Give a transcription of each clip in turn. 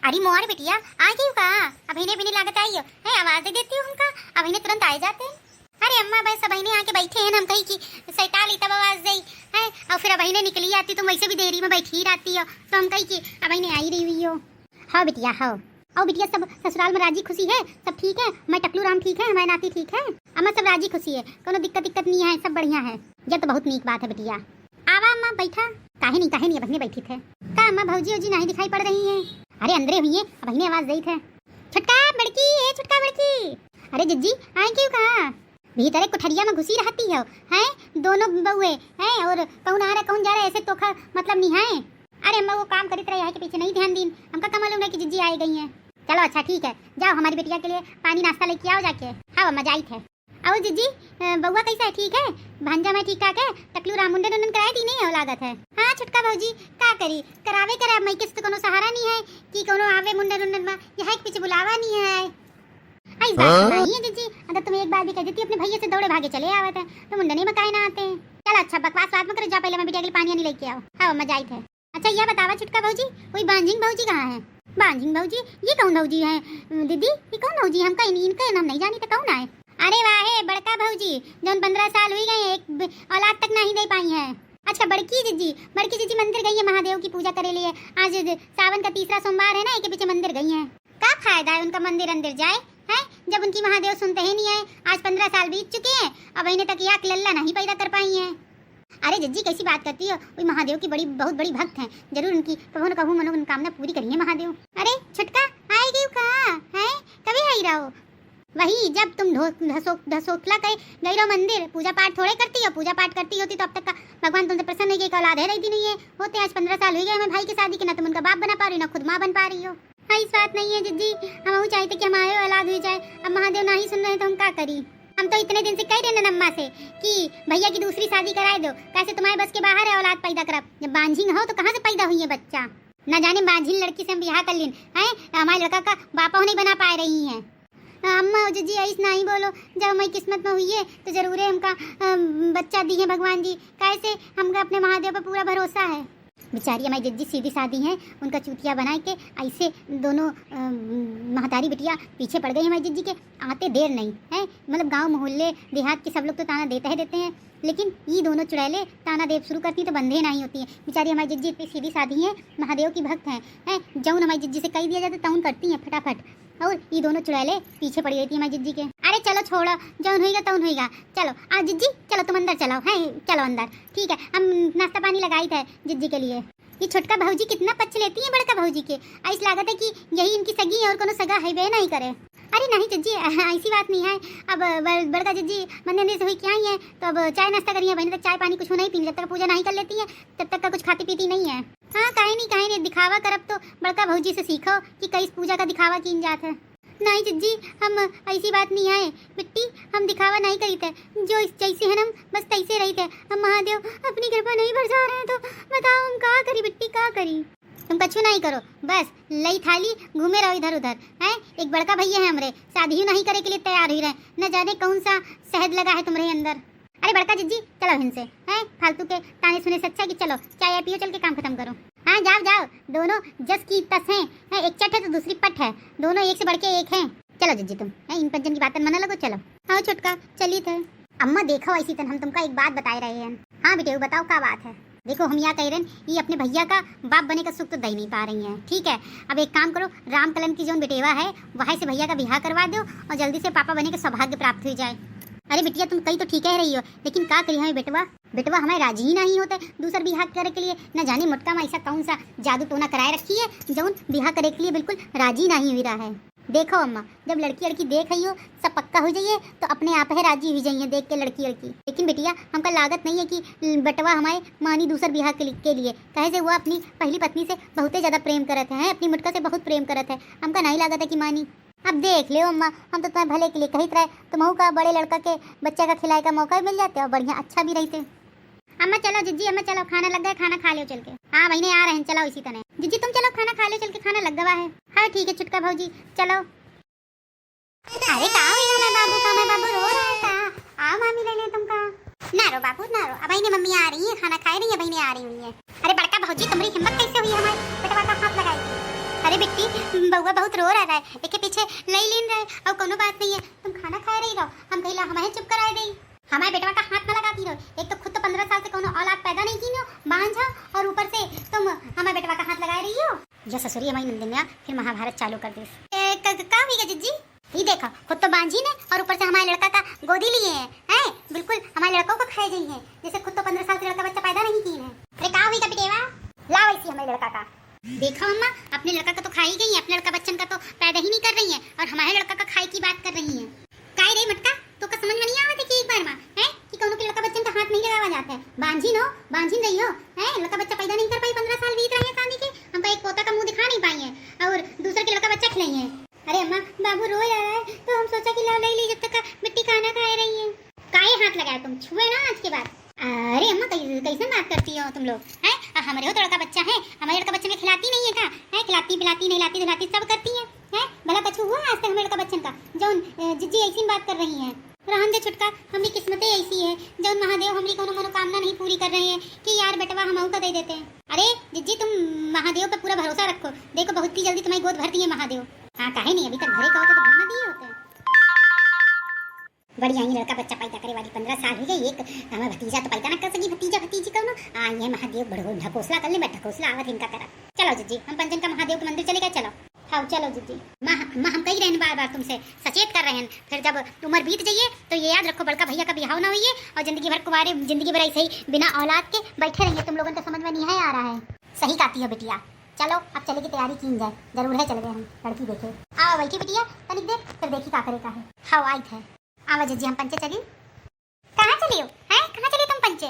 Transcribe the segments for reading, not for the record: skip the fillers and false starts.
अरे मोर बिटिया आ गई का? अभी ने भी नहीं लागत आई हो है, आवाज दे देती हूँ हमका, अभी ने तुरंत आ जाते हैं। अरे अम्मा बस अभी ने आके बैठे हैं, हम कही कि सैताली तब आवाज दई है, और फिर अभी ने निकली आती, तुम वैसे भी देरी में बैठी रहती हो, तो हम कही कि अभी ने आई रही हुई हो। हाँ बिटिया हाँ। और बिटिया सब ससुराल में राजी खुशी है, सब ठीक है? मैं टकलू राम ठीक है, हमारे नाती ठीक है, अम्मा सब राजी खुशी है, कोनो दिक्कत नहीं है, सब बढ़िया है। ये तो बहुत नीक बात है बिटिया। आवा अम्मा बैठा। काहे नहीं अभी ने बैठी थे का? अम्मा भौजी जी नहीं दिखाई पड़ रही है? अरे अंदरे हुई है, अभी ने आवाज दी थे। छुटका बड़की है, छुटका बड़की। अरे जिज्जी आए क्यों कहा? भीतर कोठरिया में घुसी रहती हो हैं, दोनों बउए हैं, और कौन आ रहा कौन जा रहा है, ऐसे तोखा मतलब नहीं है। अरे अम्मा वो काम करते रहे के पीछे नहीं ध्यान दी, हमका कम मालूम है कि जिज्जी आई गई हैं। चलो अच्छा ठीक है, जाओ हमारी बिटिया के लिए पानी नाश्ता लेके आओ जाके। हाँ अम्मा जाई थे। आओ जिज्जी, बउआ कैसा है? ठीक है? भांजा में ठीक ठाक है? टकलू राम मुंडन उंडन कराई थी नहीं हो लागत है? हाँ छुटका भौजी का करी करावे करे, मैं किस तो कोनो सहारा नहीं है कि कोनो आवे मुंडन उंडन में, यहाँ के पीछे बुलावा नहीं है। आई बात नहीं है जिज्जी, अगर तुम एक बार भी कह देती अपने भैया से दौड़े भागे चले आवत है, तो मुंडने में काहे ना आते हैं। चलो अच्छा बकवास बात में करो, जा पहले मैं बिटिया के लिए पानी नहीं लेके आओ। हाँ अम्मा जाई थे। अच्छा यह बतावा छुटका भौजी, वही बांझिंग भौजी कहाँ है? बांझिंग भौजी ये कौन भौजी है दीदी? ये कौन भौजी? हमका इनका नाम नहीं जानी तो कौन है? अरे वाह बड़का भौजी, जो 15 साल हुई गए, एक औलाद तक नहीं दे पाई है। अच्छा बड़की जीजी मंदिर गई है महादेव की पूजा करे लिए, आज सावन का तीसरा सोमवार है ना, एक पीछे मंदिर गई है। क्या फायदा है उनका मंदिर अंदर जाए है, जब उनकी महादेव सुनते ही नहीं है। आज 15 साल बीत चुके हैं, अब इन्हें तक याक लल्ला नहीं पैदा कर पाई है। अरे जिज्जी कैसी बात करती हो, वही महादेव की बहुत बड़ी भक्त हैं, जरूर उनकी कहो न कहूँ मनोकामना पूरी करिए महादेव। अरे छुटका आएगी कहाँ है, कभी आई रहो? वही जब तुम धसोखला कहे गई रहो मंदिर, पूजा पाठ थोड़े करती हो, पूजा पाठ करती होती तो अब तक का भगवान तुमसे प्रसन्न है कि औलाद है रहती नहीं है होते। आज 15 साल हो गए हमें भाई की शादी के, ना तुम उनका बाप बना पा रही हो, ना खुद माँ बन पा रही हो। हाँ इस बात नहीं है जिज्जी, हम चाहते कि हमारे औलाद हो जाए, अब महादेव ना ही सुन रहे तो हम क्या करी? हम तो इतने दिन से कह रहे हैं अम्मा से कि भैया की दूसरी शादी कराए दो, कैसे तुम्हारे बस के बाहर है औलाद पैदा करब। जब बांझिंग हो तो कहाँ से पैदा हुई है बच्चा? न जाने बांझिंग लड़की से हम ब्याह कर लें हैं, हमारे लड़का का बापा नहीं बना पा रही हैं। अम्मा जी ऐसा नहीं बोलो, जब हमारी किस्मत में हुई है तो जरूर है हमका बच्चा दी है भगवान जी, कैसे हमका अपने महादेव पर पूरा भरोसा है। बेचारी हमारी जिज्जी सीधी सादी हैं, उनका चूतिया बना के ऐसे दोनों महतारी बिटिया पीछे पड़ गई हमारी जिज्जी के, आते देर नहीं है। मतलब गांव मोहल्ले देहात के सब लोग तो ताना देते हैं, लेकिन ये दोनों चुड़ैले ताना देव शुरू करती तो बंधे नहीं होती है। बेचारी हमारी जिज्जी इतनी सीधी सादी है, महादेव की भक्त हैं, जौन हमारी जिज्जी से कह दिया जाता तौन करती हैं फटाफट, और ये दोनों चुड़ैले पीछे पड़ी रहती है हमारी जिज्जी के। अरे चलो छोड़ो, जौन होएगा तौन होएगा। चलो आज जिज्जी चलो तुम अंदर चलो, है चलो अंदर, ठीक है? हम नाश्ता पानी लगाई थे जिज्जी के लिए। ये छोटका भौजी कितना पक्ष लेती है बड़का भौजी के, ऐसा लागत है कि यही इनकी सगी है और कोनो सगा है वे नहीं करे। अरे नहीं जिज्जी ऐसी बात नहीं है, अब बड़का जिज्जी मंदिर से हुई क्या ही है, तो अब चाय नाश्ता करिए, बहने तक चाय पानी कुछ नहीं पी, जब तक पूजा नहीं कर लेती है तब तक का कुछ खाती पीती नहीं है। हाँ काहे नहीं दिखावा करब तो बड़का भौजी से सीखो कि कई पूजा का दिखावा की जात है। नहीं जिज्जी हम ऐसी बात नहीं है बिट्टी, हम दिखावा नहीं करी थे, जो जैसे है ना बस तैसे रही थे। हम महादेव अपनी कृपा नहीं बरसा रहे हैं तो बताओ हम क्या करी बिट्टी, क्या करी? तुम कछु नहीं करो, बस लई थाली घूमे रहो इधर उधर हैं। एक बड़का भैया है हमरे, शादी नहीं करे के लिए तैयार हुई रहे, न जाने कौन सा शहद लगा है तुम्हारे अंदर। अरे बड़का जिज्जी चलो इनसे हैं, फालतू के ताने सुने से अच्छा कि चलो चाय पियो, चल के काम खत्म करो। हाँ जाओ, दोनों जस की तस हैं, एक चट है तो दूसरी पट है, दोनों एक से बढ़ के एक हैं। चलो जिज्जी तुम इन पंचन की बातें मना लगो, चलो। हाँ छुटका चलिए थे। अम्मा देखो ऐसी तन हम तुमका एक बात बता रहे हैं। हाँ बेटे बताओ क्या बात है? देखो हम यहाँ कह रहे हैं, ये अपने भैया का बाप बने का सुख तो दे नहीं पा रही हैं, ठीक है? अब एक काम करो, राम कलम की जो बेटेवा है वहाँ से भैया का ब्याह करवा दो और जल्दी से पापा बने का सौभाग्य प्राप्त हो जाए। अरे बिटिया तुम कहीं तो ठीक कह रही हो, लेकिन क्या करी हमें बेटवा हमें राजी ही नहीं होते दूसर ब्याह करे के लिए। न जाने मुटका में ऐसा कौन सा जादू टोना कराए रखी है जो ब्याह करे के लिए बिल्कुल राजी नहीं हो रहा है। देखो अम्मा जब लड़की देख रही हो सब पक्का हो जाइए तो अपने आप है राजी हो जाइए देख के लड़की। लेकिन बेटिया हमका लागत नहीं है कि बटवा हमारे मानी दूसर ब्याह के लिए, कहे से वो अपनी पहली पत्नी से बहुत ज़्यादा प्रेम करते हैं, अपनी मुटका से बहुत प्रेम करते हैं, हमका नहीं लागत है कि मानी। अब देख ले अम्मा, हम तो तुम्हें भले के लिए कही रहे, तुमहू का बड़े लड़का के बच्चा का खिलाए का मौका भी मिल जाते और बढ़िया अच्छा भी रहते। अम्मा चलो जिज्जी, अम्मा चलो खाना लग गया, खाना खा लो चल के। हाँ बहने आ रहे हैं, चलो इसी तरह। जिज्जी तुम चलो खाना खा लो चल के, खाना लग गया है। हाँ ठीक है छुटका भौजी चलो। अरे कहाँ हुई हमें बाबू रो रहा है का? आ मामी ले तुमका। ना रो बाबू ना रो, अब ने मम्मी आ रही है, खाना खा रही है, बहने आ रही हुई है। अरे बड़का भौजी तुम्हारी हिम्मत कैसे हुई हमारे बेटवा का हाथ लगाई? अरे बिट्टी बउआ बहुत रो रहा है, एक पीछे लई लीन रहे और कोनो बात नहीं है, तुम खाना खाए रही रहो, हम कहिला हमें चुप कराए दई। हमारे बेटवा का हाथ न लगाती रहो, एक तो खुद तो 15 साल से कोनो औलाद पैदा नहीं की नो बांझ हो, और ऊपर से तुम हमारे बेटवा का हाथ लगाए रही हो। जो ससुरी हमारी नंदनिया फिर महाभारत चालू कर दी। का हुई जिज्जी ये देखो, खुद तो बांझी ने और ऊपर से हमारे लड़का का गोदी लिए हैं, बिल्कुल हमारे लड़कों को खाए गई है जैसे खुद तो 15 साल से लड़का बच्चा पैदा नहीं की है। अरे का हुई का बेटेवा ला वैसी हमारे लड़का का देखो अम्मा, अपने लड़का का तो खाई गई है, अपने लड़का बच्चन का तो पैदा ही नहीं कर रही है और हमारे लड़का का खाई की बात कर रही है। काय रे मटका तो का समझ में नहीं आवत कि एक बार में है कि कोनो के लड़का बच्चन का हाथ नहीं लगावा जाता है। बांझी नो बांझी रही हो है, लड़का बच्चा पैदा नहीं कर पाई, 15 साल बीत रहे हैं शादी के, हम एक पोता का मुंह दिखा नहीं पाई है और दूसरे के लड़का बच्चा खिलाई है। अरे अम्मा बाबू रो रहा है तो हम सोचा कि लाओ ले ली जब तक मिट्टी खाना खाए रही है। काहे हाथ लगाया तुम, छुए ना आज के बाद। अरे अम्मा कैसे बात करती हो तुम लोग हैं, हमारे हो तो लड़का बच्चा है, हमारे लड़का बच्चे में खिलाती नहीं है का है, खिलाती पिलाती नहीं लाती धुलाती सब करती है भला कछु हुआ आज तक हमारे लड़का बच्चन का। जौन जिज्जी ऐसी बात कर रही है, रहन दे छुटका, हमारी किस्मतें ऐसी है जौन महादेव हमारी कोनो मनोकामना नहीं पूरी कर रहे हैं कि यार बेटवा हम का दे देते हैं। अरे जिज्जी तुम महादेव पे पूरा भरोसा रखो, देखो बहुत ही जल्दी तुम्हारी गोद भर दिए महादेव। हाँ काहे नहीं, अभी तक भरे का होता तो भरना दिए होते। बड़ी आई लड़का बच्चा पैदा करे वाली 15 साल हो गई, एक हमारा भतीजा तो पैदा ना कर सकी, भतीजा भतीजी कौन ये महादेव बड़ो ढकोसला कर ले, मैं ढकोसला आवत इनका करा। चलो जिज्जी हम पंचन का महादेव के मंदिर चले गए, चलो हाँ चलो जिज्जी। माँ हम कही रहे बार बार तुमसे सचेत कर रहे हैं, फिर जब उम्र बीत जाइए तो ये याद रखो बड़का भैया का बिहाव ना होइए और जिंदगी भर कुमारे जिंदगी भर ऐसे ही बिना औलाद के बैठे रहिए। तुम लोगों को समझ में नहीं है आ रहा है। सही कहती हो बिटिया, चलो अब चले की तैयारी की जाए, जरूर है चल गए हम लड़की देखे। आओ बैठी बिटिया तनिक देख फिर देखी का करे का है। हाँ आई थे आवा जिज्जी हम पंचे चली। कहाँ चली हो हैं, कहाँ चली तुम पंचे?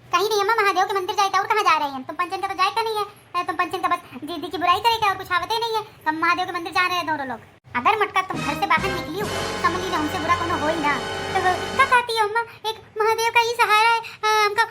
कहीं नहीं अम्मा, महादेव के मंदिर जाए और कहाँ जा रही हैं तुम? पंचन का तो जाए का नहीं है, तुम पंचन का बस दीदी की बुराई करेगा और कुछ आवते नहीं है, तुम महादेव के मंदिर जा रहे हैं दोनों लोग। अगर मटका तुम घर से बाहर निकली हो समझ लीजिए हमसे बुरा कोनो हो ही ना। तो क्या कहती है अम्मा, एक महादेव का ही सहारा है, हमका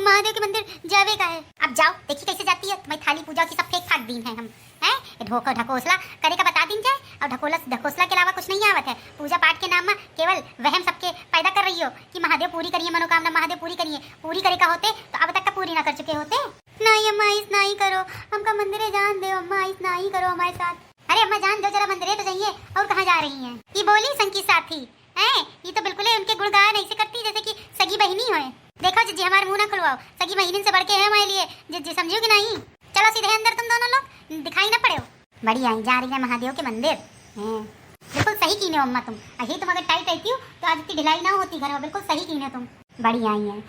महादेव के मंदिर जावे का है। अब जाओ देखी कैसे जाती है, तुम्हारी थाली पूजा की सब फेंक फाक दी है हम हैं, ढोका ढकोसला करे का बता दिन जाए और ढकोसला के अलावा कुछ नहीं आवत है। पूजा पाठ के नाम में केवल वहम सबके पैदा कर रही हो कि महादेव पूरी करिए मनोकामना, महादेव पूरी करिए, पूरी करे का होते तो अब तक का पूरी ना कर चुके होते। नहीं अम्मा इस नहीं करो, हमका मंदिर जान दो अम्मा, इस नहीं करो हमारे साथ। अरे अम्मा जान दो जरा, मंदिर तो जाइए और कहाँ जा रही हैं? ये बोली संकी साथी हैं, ये तो बिल्कुल उनके गुणगान ऐसे करती जैसे कि सगी बहनी हो। देखो जिज्जी हमारे मुंह ना खुलवाओ, सगी बहनी से बढ़ के है हमारे लिए जिज्जी, समझो कि नहीं? चलो सीधे अंदर तुम दोनों लोग, दिखाई ना पड़े हो। बड़ी आई जा रही है महादेव के मंदिर हैं, बिल्कुल सही कीने हो अम्मा तुम, अही तुम अगर टाइट रहती हो तो आज इतनी ढिलाई ना होती घर में, बिल्कुल सही कीने तुम। बड़ी आई है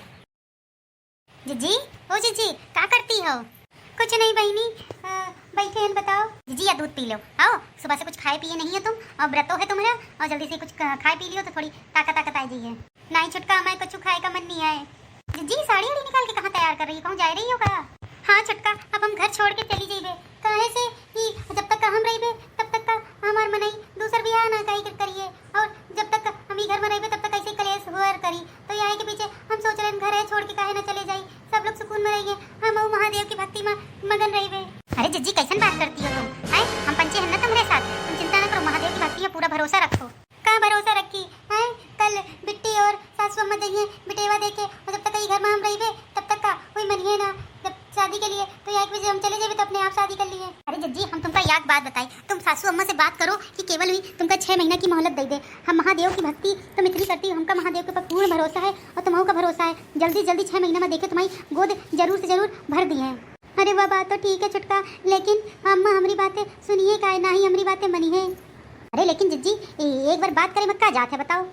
जिज्जी। ओ जिज्जी क्या करती हो? कुछ नहीं बहनी बैठे हैं, बताओ। जिज्जी या दूध पी लो, आओ सुबह से कुछ खाए पिए नहीं है तुम और व्रतो है तुम्हारा, और जल्दी से कुछ खाए पी लियो तो थोड़ी ताकत आ जाइए। नहीं छुटका हमें कुछ खाए का मन नहीं है। जिज्जी साड़ी उड़ी निकाल के कहाँ तैयार कर रही है, कहूँ जा रही हो क्या? हाँ छुटका अब हम घर छोड़ के चली जाइए, कहे से कि जब तक हम रहिबे तब तक का हमार मनई दूसर बियाह ना कहीं करिए, और जब तक हम ही घर में रहिबे तब तक ऐसे कलेश हुआ करी, तो यहाँ के पीछे हम सोच रहे घर है छोड़ के काहे ना चले जाई, सब लोग सुकून में रहिए, हम महादेव की भक्ति में मगन रहिबे। अरे जिज्जी कैसन बात करती हो तुम हैं, हम पंचे हैं ना तुम्हारे साथ, तुम चिंता ना करो, महादेव की भक्ति में पूरा भरोसा रखो। कहाँ भरोसा रखी है, कल बिट्टी और सासू अम्मा जाइए बिटेवा देखे, और जब तक कहीं घर में हम रहिबे तब तक का कोई मनिए ना, जब शादी के लिए तो 1 बजे हम चले जाए तो अपने आप शादी कर लिए। अरे जिज्जी हम तुमका याद बात बताई, तुम सासू अम्मा से बात करो कि केवल हुई तुमका 6 महीना की मोहलत दे दे, हम महादेव की भक्ति तुम इतनी करती हो, हमका महादेव के ऊपर पूर्ण भरोसा है और तुम्हारा का भरोसा है, जल्दी 6 महीना में देखे तुम्हारी गोद जरूर से जरूर भर दी है। अरे वह बात तो ठीक है छुटका, लेकिन अम्मा हमारी बातें सुनिए का ना ही हमारी बातें मनी है। अरे लेकिन जिज्जी एक बार बात करें मक्का जात है बताओ।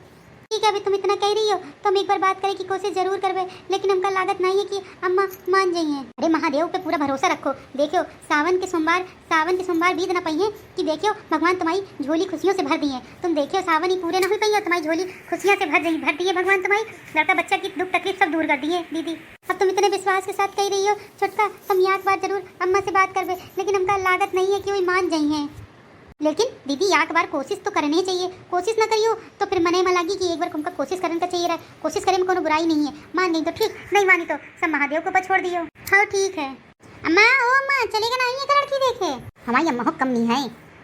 ठीक है अभी तुम इतना कह रही हो तो हम एक बार बात करें की कोशिश जरूर करवे, लेकिन हमका लागत नहीं है कि अम्मा मान जाइए। अरे महादेव पे पूरा भरोसा रखो, देखियो सावन के सोमवार बीत ना पाइए कि देखियो भगवान तुम्हारी झोली खुशियों से भर दी है, तुम देखियो सावन ही पूरे ना हो पाइए तुम्हारी झोली खुशियाँ से भर दिए भगवान, तुम्हारी लड़का बच्चा की दुख तकलीफ सब दूर कर दिए दीदी। अब तुम इतने विश्वास के साथ कह रही हो छोटका, तुम याद बार जरूर अम्मा से बात करवे, लेकिन हमका लागत नहीं है कि वही मान जाइए। लेकिन दीदी एक बार कोशिश तो करनी चाहिए, कोशिश ना करियो तो फिर मने में लगी कि एक बार तुमका कोशिश करने का चाहिए रहा, कोशिश करने में कोनो बुराई नहीं है, मान नहीं तो ठीक, नहीं मानी तो सब महादेव को ऊपर छोड़ दियो। हाँ ठीक है अम्मा, ओ अम्मा चलेगा ना एक लड़की देखे, हमारी अम्मा हो कम नहीं है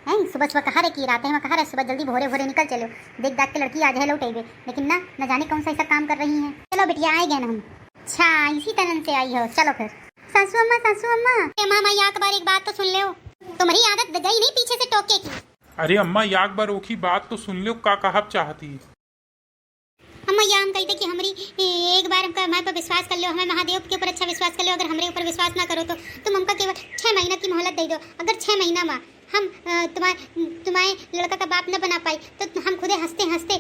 हैं, सुबह कहा रहे कि रात में कहा रहे सुबह जल्दी भोरे निकल चलो, देख के लड़की आज है लौटेगे, लेकिन ना जाने कौन सा ऐसा काम कर रही है। चलो बेटिया आए गए ना हम। अच्छा इसी तरह से आई हो, चलो फिर। सासू अम्मा मामा एक बार एक बात तो सुन ले, तुम्हारी आदत गई नहीं पीछे से टोके की। अरे अम्मा याक बार ओखी बात तो सुन लो, का कहब चाहती। अम्मा या हम कहते कि हमारी एक बार हमका हमारे पर विश्वास कर लो, हमें महादेव के ऊपर अच्छा विश्वास कर लो। अगर हमारे ऊपर विश्वास ना करो तो तुम हमका केवल 6 महीना की मोहलत दे दो। अगर 6 महीना में हम तुम्हारे लड़का का बाप न बना पाई तो हम खुदे हंसते हंसते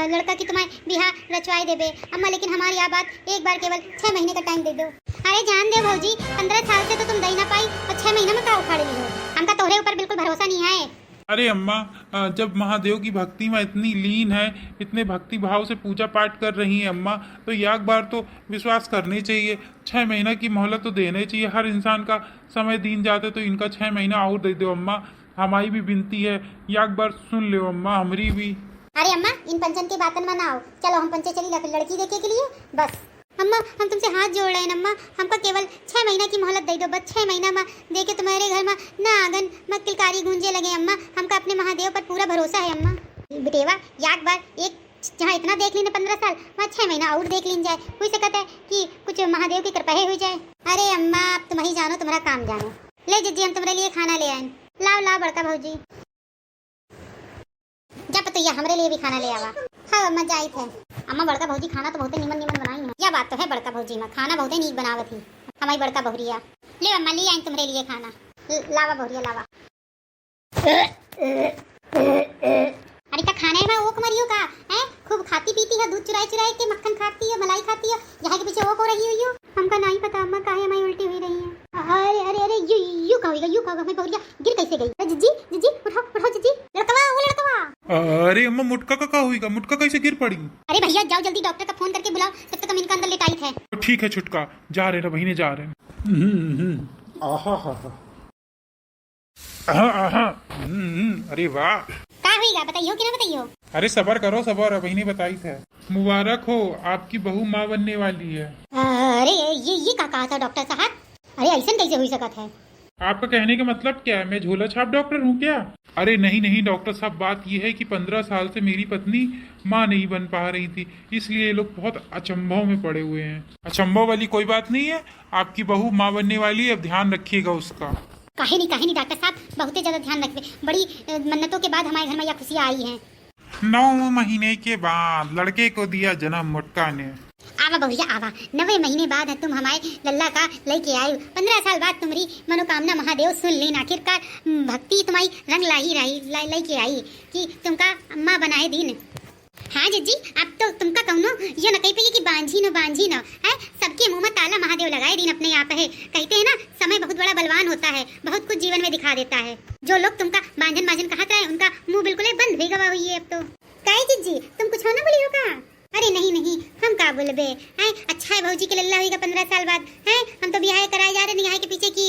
लड़का की तुम्हारे बिहार रचवाए देबे। अम्मा लेकिन हमारी यह बात एक बार केवल 6 महीने का टाइम दे दो। अरे जान दे भौजी, 15 साल से तो तुम दे ना पाई और 6 महीना में का उखाड़ ली हो। हमका तोहरे ऊपर बिल्कुल भरोसा नहीं है। अरे अम्मा, जब महादेव की भक्ति में इतनी लीन है, इतने भक्ति भाव से पूजा पाठ कर रही हैं अम्मा, तो एक बार तो विश्वास करनी चाहिए। 6 महीना की मोहलत तो देना चाहिए। हर इंसान का समय दिन जाते तो इनका 6 महीना और दे दो अम्मा। हमारी भी विनती है, एक बार सुन लो अम्मा हमारी भी। अरे अम्मा इन पंचन के बातन में ना आओ, चलो हम पंचे चली लड़की देखे के लिए बस। अम्मा हम तुमसे हाथ जोड़ रहे हैं अम्मा, हमको केवल 6 महीना की मोहलत दे दो बस। 6 महीना में देखे तुम्हारे घर में ना आंगन में किलकारी गूंजे लगे अम्मा। हमका अपने महादेव पर पूरा भरोसा है अम्मा। बेटेवा एक बार एक जहाँ इतना देख लेने 15 साल वहाँ 6 महीना और देख लीन जाए। हो सकता है कि कुछ महादेव की कृपा हो जाए। अरे अम्मा आप तुम ही जानो, तुम्हारा काम जानो। ले जिज्जी हम तुम्हारे लिए खाना ले आए। लाओ लाओ बड़का भौजी, जब तो ये हमरे लिए भी खाना ले आवा। हाँ अम्मा जाई थे। अम्मा बड़का भौजी खाना तो बहुत निमन निमन बनाई है। यह बात तो है, बड़का भौजी में खाना बहुत नीक बनावत थी हमारी बड़का बहुरिया। ले अम्मा ले आई तुम्हारे लिए खाना। लावा बहुरिया लावा। अरे का खाने में ओक मरियो का है, खूब खाती पीती है, दूध चुराई चुराई के मक्खन खाती है, मलाई खाती है, यहाँ के पीछे ओक हो रही हुई हो। हमका नहीं पता अम्मा काहे हमारी उल्टी हुई रही है। अरे अरे अरे यू का होगा, यू का होगा। हमारी बहुरिया गिर कैसे गई? जिज्जी जिज्जी उठो उठो जिज्जी, लड़कवा वो लड़कवा। अरे अम्मा मुटका का हुईगा? मुटका कैसे गिर पड़ी? अरे भैया जाओ जल्दी डॉक्टर का फोन करके बुलाओ, तब तक हम इनका अंदर लेटाई है। ठीक है छुटका, जा रहे ना बहिने जा रहे हैं। आहा अरे वाह, का हुईगा बताइयो कि ना बताइयो? अरे सबर करो सबर, बहिने बताई थे। मुबारक हो, आपकी बहू माँ बनने वाली है। अरे ये का कहा था डॉक्टर साहब? अरे ऐसा कैसे हुई सकत है? आपका कहने का मतलब क्या है, मैं झोला छाप डॉक्टर हूँ क्या? अरे नहीं नहीं डॉक्टर साहब, बात यह है कि 15 साल से मेरी पत्नी माँ नहीं बन पा रही थी, इसलिए ये लोग बहुत अचंभों में पड़े हुए हैं। अचंभों वाली कोई बात नहीं है, आपकी बहू माँ बनने वाली है, अब ध्यान रखिएगा उसका। काहे नहीं डॉक्टर साहब, बहुत ज्यादा ध्यान रखिए। बड़ी मन्नतों के बाद हमारे घर में यह खुशियाँ आई हैं। 9 महीने के बाद लड़के को दिया जन्म मुटका ने। आवा भैया आवा, 9 महीने बाद तुम हमारे लल्ला का लेके आए। 15 साल बाद तुम्हारी मनोकामना महादेव सुन लेन। आखिरकार भक्ति तुम्हारी रंग लेके आई कि तुमका अम्मा बनाए दिन। हाँ जिज्जी, अब तो तुमका कहनो ये न कही पे कि बांझी न है, सबके मुंह में ताला महादेव लगाए दिन अपने आप है। कहते हैं ना समय बहुत बड़ा बलवान होता है, बहुत कुछ जीवन में दिखा देता है। जो लोग तुमका बांझन कहते रहे उनका मुंह बिल्कुल बंद भी गवा हुई है अब तो। काहे जिज्जी तुम कुछ होना बोली हो का? अरे नहीं हम का बोलबे हैं। अच्छा है भौजी के लल्ला होगा 15 साल बाद हैं। हम तो ब्याह कराए जा रहे हैं के पीछे की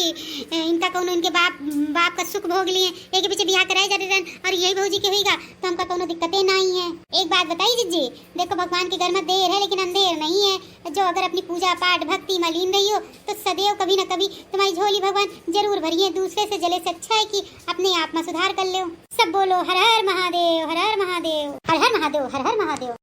इनका कौन इनके बाप का सुख भोग लिए, एक के पीछे ब्याह कराए जा रहे हैं और यही भौजी के होगा तो हमका कोनो दिक्कतें नहीं है। एक बात बताइए जिज्जी, देखो भगवान के घर में देर है लेकिन अंधेर नहीं है। जो अगर अपनी पूजा पाठ भक्ति में लीन रही हो तो सदैव कभी न कभी तुम्हारी झोली भगवान जरूर भरिए। दूसरे से जले से अच्छा है कि अपने आप में सुधार कर लो। सब बोलो हर हर महादेव, हर हर महादेव, हर हर महादेव, हर हर महादेव।